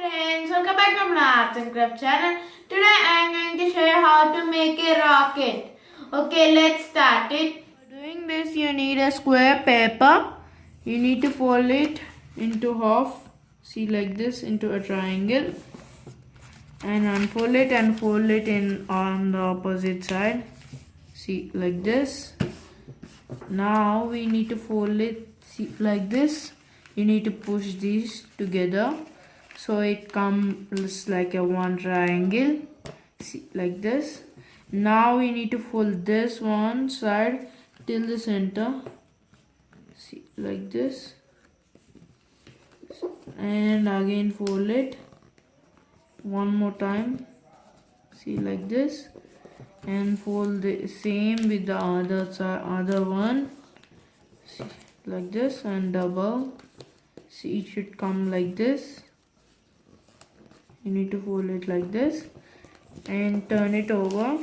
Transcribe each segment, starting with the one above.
friends, welcome back to my Arts and Craft channel. Today I am going to show you how to make a rocket. Okay, let's start it. For doing this, you need a square paper. You need to fold it into half. See, like this, into a triangle. And unfold it and fold it in on the opposite side. See, like this. Now we need to fold it, see, like this. You need to push these together so it comes like a one triangle. See, like this. Now we need to fold this one side till the center. See, like this. And again fold it one more time. See, like this. And fold the same with the other side, other one. See, like this, and double. See, it should come like this. You need to fold it like this and turn it over.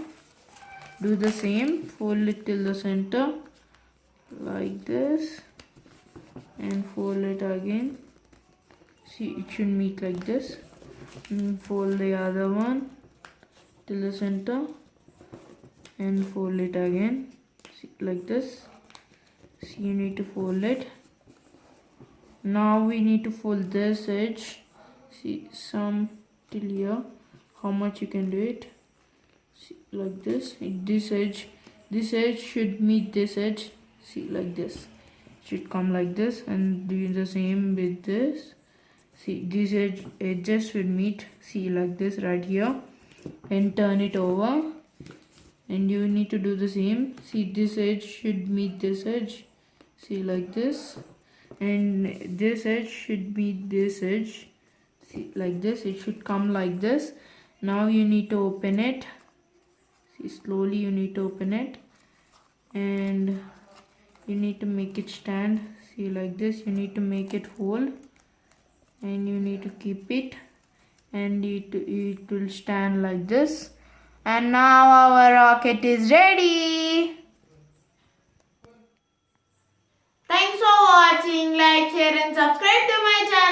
Do the same, fold it till the center like this and fold it again. See, it should meet like this. And fold the other one till the center and fold it again. See, like this. See, you need to fold it. Now we need to fold this edge. See, some till here. How much you can do it? See, like this. This edge should meet this edge. See, like this. It should come like this, and do the same with this. See, these edges should meet. See, like this right here, and turn it over. And you need to do the same. See, this edge should meet this edge. See, like this. And this edge should meet this edge. See, like this. It should come like this. Now you need to open it. See, slowly you need to open it. And you need to make it stand. See, like this. You need to make it whole. And you need to keep it. And it will stand like this. And now our rocket is ready. Thanks for watching. Like, share and subscribe to my channel.